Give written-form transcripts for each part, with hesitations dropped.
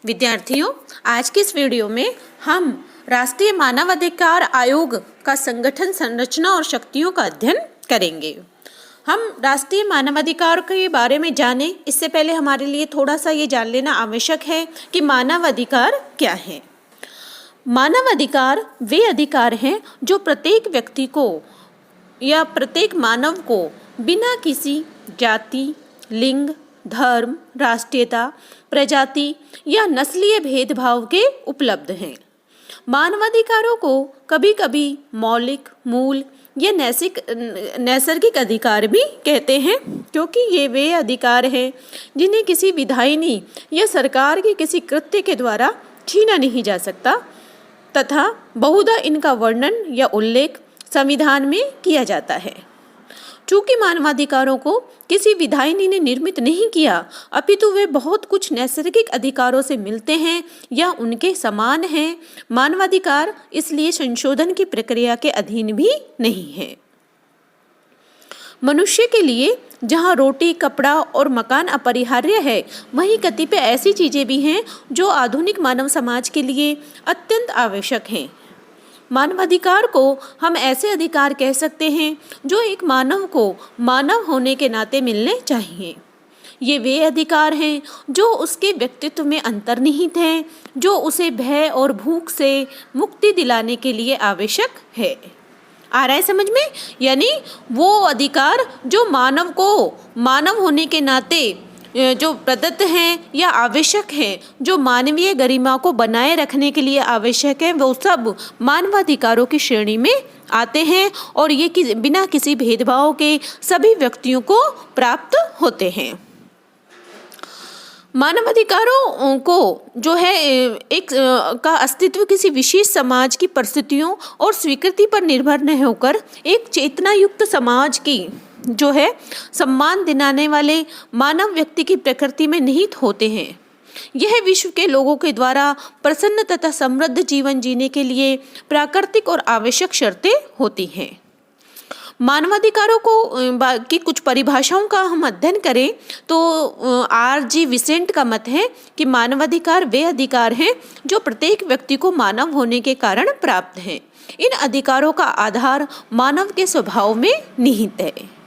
विद्यार्थियों, आज की इस वीडियो में हम राष्ट्रीय मानवाधिकार आयोग का संगठन, संरचना और शक्तियों का अध्ययन करेंगे। हम राष्ट्रीय मानवाधिकार के बारे में जानें, इससे पहले हमारे लिए थोड़ा सा ये जान लेना आवश्यक है कि मानवाधिकार क्या है। मानवाधिकार वे अधिकार हैं जो प्रत्येक व्यक्ति को या प्रत्येक मानव को बिना किसी जाति, लिंग, धर्म, राष्ट्रीयता, प्रजाति या नस्लीय भेदभाव के उपलब्ध हैं। मानवाधिकारों को कभी कभी मौलिक, मूल या नैसर्गिक अधिकार भी कहते हैं, क्योंकि ये वे अधिकार हैं जिन्हें किसी विधायिनी या सरकार के किसी कृत्य के द्वारा छीना नहीं जा सकता तथा बहुधा इनका वर्णन या उल्लेख संविधान में किया जाता है। चूंकि मानवाधिकारों को किसी विधायिनी ने निर्मित नहीं किया, अपितु वे बहुत कुछ नैसर्गिक अधिकारों से मिलते हैं या उनके समान हैं, मानवाधिकार इसलिए संशोधन की प्रक्रिया के अधीन भी नहीं है। मनुष्य के लिए जहाँ रोटी, कपड़ा और मकान अपरिहार्य है, वहीं कतिपय ऐसी चीज़ें भी हैं जो आधुनिक मानव समाज के लिए अत्यंत आवश्यक हैं। मानवाधिकार को हम ऐसे अधिकार कह सकते हैं जो एक मानव को मानव होने के नाते मिलने चाहिए। ये वे अधिकार हैं जो उसके व्यक्तित्व में अंतर्निहित हैं, जो उसे भय और भूख से मुक्ति दिलाने के लिए आवश्यक है। आ रहा है समझ में? यानी वो अधिकार जो मानव को मानव होने के नाते जो प्रदत्त हैं या आवश्यक हैं, जो मानवीय गरिमा को बनाए रखने के लिए आवश्यक है, वो सब मानवाधिकारों की श्रेणी में आते हैं और ये बिना किसी भेदभाव के सभी व्यक्तियों को प्राप्त होते हैं। मानवाधिकारों को जो है एक का अस्तित्व किसी विशेष समाज की परिस्थितियों और स्वीकृति पर निर्भर न होकर एक चेतनायुक्त समाज की जो है सम्मान दिलाने वाले मानव व्यक्ति की प्रकृति में निहित होते हैं। यह विश्व के लोगों के द्वारा प्रसन्न तथा समृद्ध जीवन जीने के लिए प्राकृतिक और आवश्यक शर्तें होती हैं। मानवाधिकारों को की कुछ परिभाषाओं का हम अध्ययन करें तो R.G. विसेंट का मत है कि मानवाधिकार वे अधिकार हैं जो प्रत्येक व्यक्ति को मानव होने के कारण प्राप्त हैं। इन अधिकारों का आधार मानव के स्वभाव में निहित है।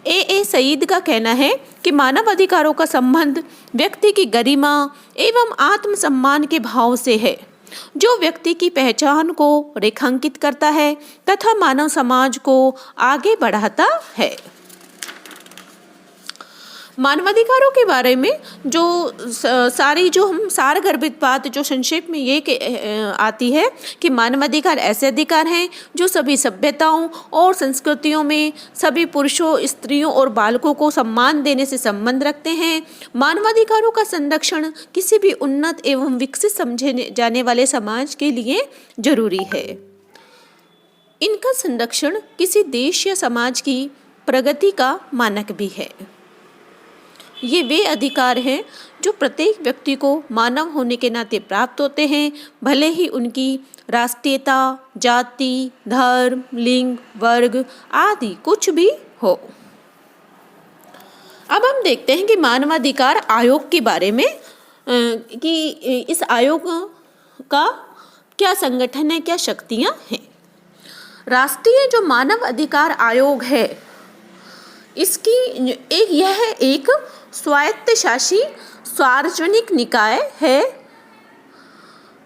A. सईद का कहना है कि मानव अधिकारों का संबंध व्यक्ति की गरिमा एवं आत्मसम्मान के भाव से है, जो व्यक्ति की पहचान को रेखांकित करता है तथा मानव समाज को आगे बढ़ाता है। मानवाधिकारों के बारे में जो सारी जो हम सारगर्भित बात जो संक्षेप में ये आती है कि मानवाधिकार ऐसे अधिकार हैं जो सभी सभ्यताओं और संस्कृतियों में सभी पुरुषों, स्त्रियों और बालकों को सम्मान देने से संबंध रखते हैं। मानवाधिकारों का संरक्षण किसी भी उन्नत एवं विकसित समझे जाने वाले समाज के लिए जरूरी है। इनका संरक्षण किसी देश या समाज की प्रगति का मानक भी है। ये वे अधिकार हैं जो प्रत्येक व्यक्ति को मानव होने के नाते प्राप्त होते हैं, भले ही उनकी राष्ट्रीयता, जाति, धर्म, लिंग, वर्ग आदि कुछ भी हो। अब हम देखते हैं कि मानवाधिकार आयोग के बारे में कि इस आयोग का क्या संगठन है, क्या शक्तियां हैं। राष्ट्रीय जो मानव अधिकार आयोग है, इसकी यह एक स्वायत्तशासी सार्वजनिक निकाय है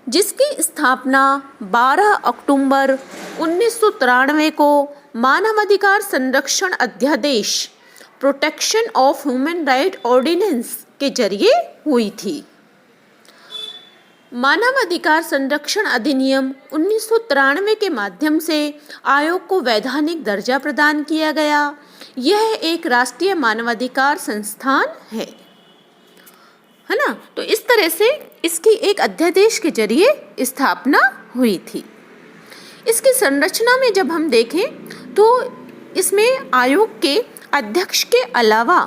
जिसकी स्थापना 12 अक्टूबर 1993 को मानवाधिकार संरक्षण अध्यादेश protection of human right ordinance के जरिए हुई थी। मानवाधिकार संरक्षण अधिनियम 1993 के माध्यम से आयोग को वैधानिक दर्जा प्रदान किया गया। यह एक राष्ट्रीय मानवाधिकार संस्थान है ना। तो इस तरह से इसकी एक अध्यादेश के जरिए स्थापना हुई थी। इसकी संरचना में जब हम देखें तो इसमें आयोग के अध्यक्ष के अलावा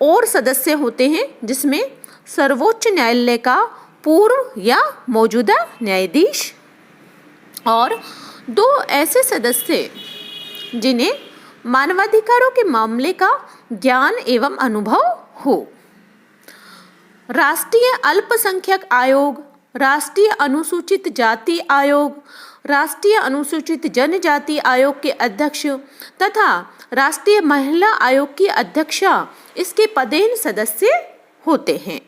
और सदस्य होते हैं, जिसमें सर्वोच्च न्यायालय का पूर्व या मौजूदा न्यायाधीश और 2 ऐसे सदस्य जिन्हें मानवाधिकारों के मामले का ज्ञान एवं अनुभव हो। राष्ट्रीय अल्पसंख्यक आयोग, राष्ट्रीय अनुसूचित जाति आयोग, राष्ट्रीय अनुसूचित जनजाति आयोग के अध्यक्ष तथा राष्ट्रीय महिला आयोग की अध्यक्षा इसके पदेन सदस्य होते हैं।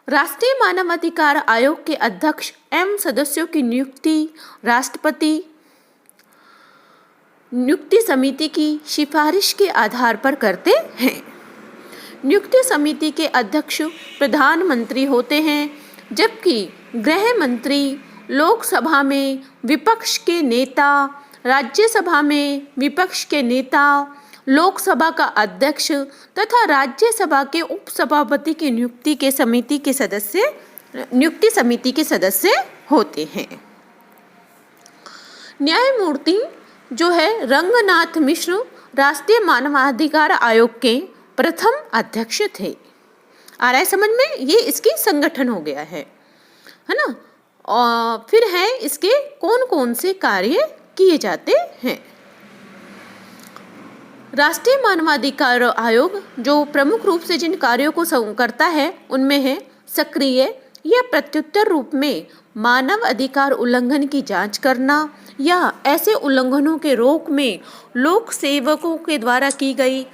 राष्ट्रीय मानवाधिकार आयोग के अध्यक्ष एवं सदस्यों की नियुक्ति राष्ट्रपति नियुक्ति समिति की सिफारिश के आधार पर करते हैं। नियुक्ति समिति के अध्यक्ष प्रधानमंत्री होते हैं, जबकि गृह मंत्री लोकसभा में विपक्ष के नेता, राज्यसभा में विपक्ष के नेता, लोकसभा का अध्यक्ष तथा राज्यसभा के उपसभापति की नियुक्ति समिति के सदस्य होते हैं। न्यायमूर्ति जो है रंगनाथ मिश्र राष्ट्रीय मानवाधिकार आयोग के प्रथम अध्यक्ष थे। आ रहा है समझ में? ये इसकी संगठन हो गया है ना। और फिर है इसके कौन कौन से कार्य किए जाते हैं। राष्ट्रीय मानवाधिकार आयोग जो प्रमुख रूप से जिन कार्यों को करता है उनमें है सक्रिय या प्रत्युत्तर रूप में मानव अधिकार उल्लंघन की जांच करना या ऐसे उल्लंघनों के रोक में लोक सेवकों के द्वारा की गई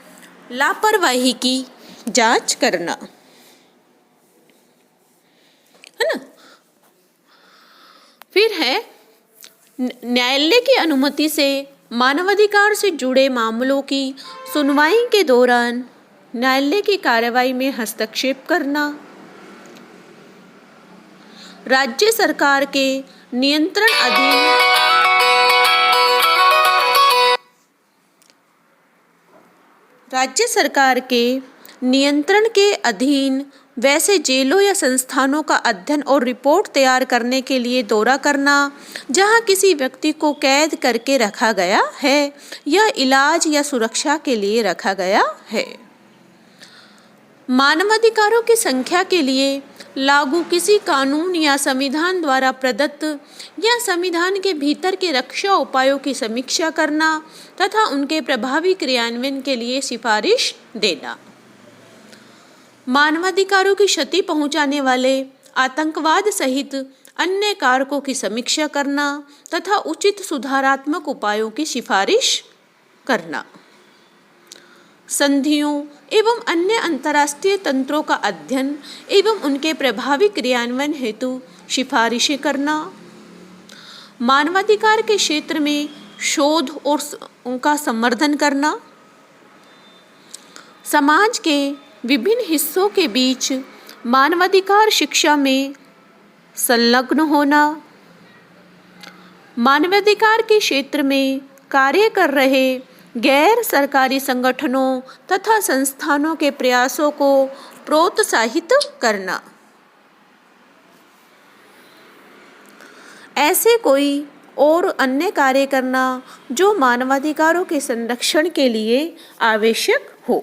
लापरवाही की जांच करना, है ना। फिर है न्यायालय की अनुमति से मानवाधिकार से जुड़े मामलों की सुनवाई के दौरान न्यायालय की कार्रवाई में हस्तक्षेप करना, राज्य सरकार के नियंत्रण के अधीन वैसे जेलों या संस्थानों का अध्ययन और रिपोर्ट तैयार करने के लिए दौरा करना जहां किसी व्यक्ति को कैद करके रखा गया है या इलाज या सुरक्षा के लिए रखा गया है। मानवाधिकारों की संख्या के लिए लागू किसी कानून या संविधान द्वारा प्रदत्त या संविधान के भीतर के रक्षा उपायों की समीक्षा करना तथा उनके प्रभावी क्रियान्वयन के लिए सिफारिश देना। मानवाधिकारों की क्षति पहुंचाने वाले आतंकवाद सहित अन्य कारकों की समीक्षा करना तथा उचित सुधारात्मक उपायों की सिफारिश करना। संधियों एवं अन्य अंतर्राष्ट्रीय तंत्रों का अध्ययन एवं उनके प्रभावी क्रियान्वयन हेतु सिफारिशें करना। मानवाधिकार के क्षेत्र में शोध और उनका संवर्धन करना। समाज के विभिन्न हिस्सों के बीच मानवाधिकार शिक्षा में संलग्न होना। मानवाधिकार के क्षेत्र में कार्य कर रहे गैर सरकारी संगठनों तथा संस्थानों के प्रयासों को प्रोत्साहित करना। ऐसे कोई और अन्य कार्य करना जो मानवाधिकारों के संरक्षण के लिए आवश्यक हो।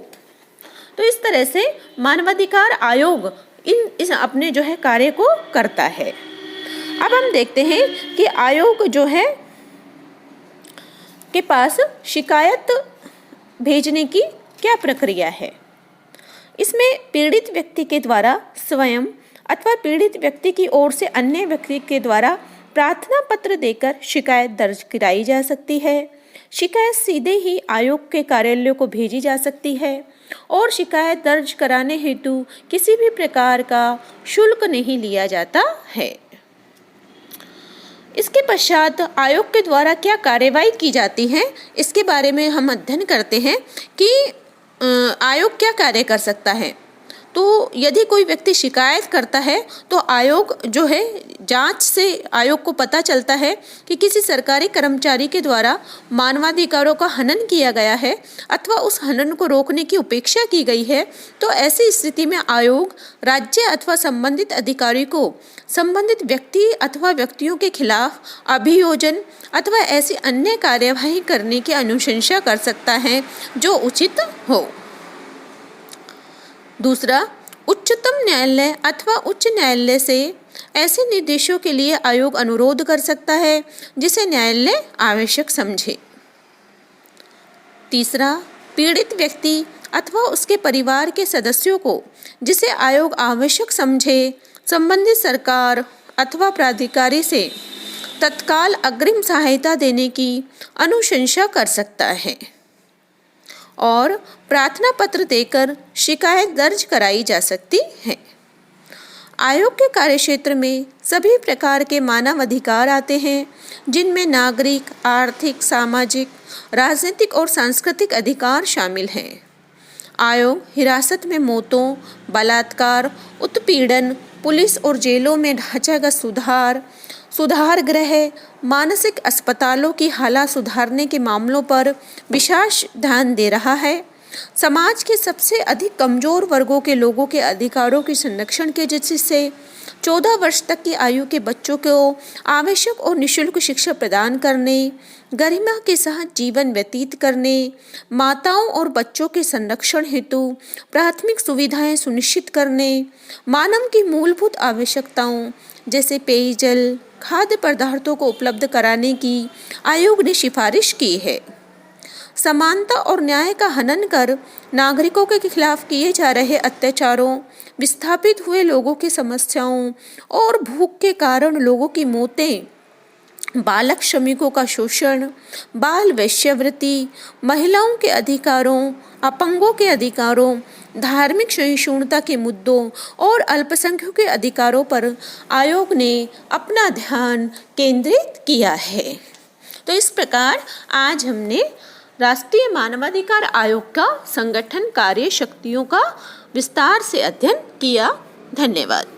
तो इस तरह से मानवाधिकार आयोग इस अपने जो है कार्य को करता है। अब हम देखते हैं कि आयोग जो है के पास शिकायत भेजने की क्या प्रक्रिया है। इसमें पीड़ित व्यक्ति के द्वारा स्वयं अथवा पीड़ित व्यक्ति की ओर से अन्य व्यक्ति के द्वारा प्रार्थना पत्र देकर शिकायत दर्ज कराई जा सकती है। शिकायत सीधे ही आयोग के कार्यालय को भेजी जा सकती है और शिकायत दर्ज कराने हेतु किसी भी प्रकार का शुल्क नहीं लिया जाता है। इसके पश्चात आयोग के द्वारा क्या कार्यवाही की जाती है, इसके बारे में हम अध्ययन करते हैं कि आयोग क्या कार्य कर सकता है। तो यदि कोई व्यक्ति शिकायत करता है तो आयोग जो है जांच से आयोग को पता चलता है कि किसी सरकारी कर्मचारी के द्वारा मानवाधिकारों का हनन किया गया है अथवा उस हनन को रोकने की उपेक्षा की गई है, तो ऐसी स्थिति में आयोग राज्य अथवा संबंधित अधिकारी को संबंधित व्यक्ति अथवा व्यक्तियों के खिलाफ अभियोजन अथवा ऐसी अन्य कार्यवाही करने की अनुशंसा कर सकता है जो उचित हो। दूसरा, उच्चतम न्यायालय अथवा उच्च न्यायालय से ऐसे निर्देशों के लिए आयोग अनुरोध कर सकता है जिसे न्यायालय आवश्यक समझे। तीसरा, पीड़ित व्यक्ति अथवा उसके परिवार के सदस्यों को जिसे आयोग आवश्यक समझे संबंधित सरकार अथवा प्राधिकारी से तत्काल अग्रिम सहायता देने की अनुशंसा कर सकता है और प्रार्थना पत्र देकर शिकायत दर्ज कराई जा सकती है। आयोग के कार्यक्षेत्र में सभी प्रकार के मानव अधिकार आते हैं, जिनमें नागरिक, आर्थिक, सामाजिक, राजनीतिक और सांस्कृतिक अधिकार शामिल हैं। आयोग हिरासत में मौतों, बलात्कार, उत्पीड़न, पुलिस और जेलों में ढांचागत सुधार गृह, मानसिक अस्पतालों की हालत सुधारने के मामलों पर विशेष ध्यान दे रहा है। समाज के सबसे अधिक कमजोर वर्गों के लोगों के अधिकारों के संरक्षण के दृष्टि से 14 वर्ष तक की आयु के बच्चों को आवश्यक और निःशुल्क शिक्षा प्रदान करने, गरिमा के साथ जीवन व्यतीत करने, माताओं और बच्चों के संरक्षण हेतु प्राथमिक सुविधाएं सुनिश्चित करने, मानव की मूलभूत आवश्यकताओं जैसे पेयजल, खाद्य पदार्थों को उपलब्ध कराने की आयोग ने सिफारिश की है। समानता और न्याय का हनन कर नागरिकों के खिलाफ किए जा रहे अत्याचारों, विस्थापित हुए लोगों की समस्याओं और भूख के कारण लोगों की मौतें, बालक श्रमिकों का शोषण, बाल वेश्यावृत्ति, महिलाओं के अधिकारों, अपंगों के अधिकारों, धार्मिक सहिष्णुता के मुद्दों और अल्पसंख्यकों के अधिकारों पर आयोग ने अपना ध्यान केंद्रित किया है। तो इस प्रकार आज हमने राष्ट्रीय मानवाधिकार आयोग का संगठन, कार्य, शक्तियों का विस्तार से अध्ययन किया। धन्यवाद।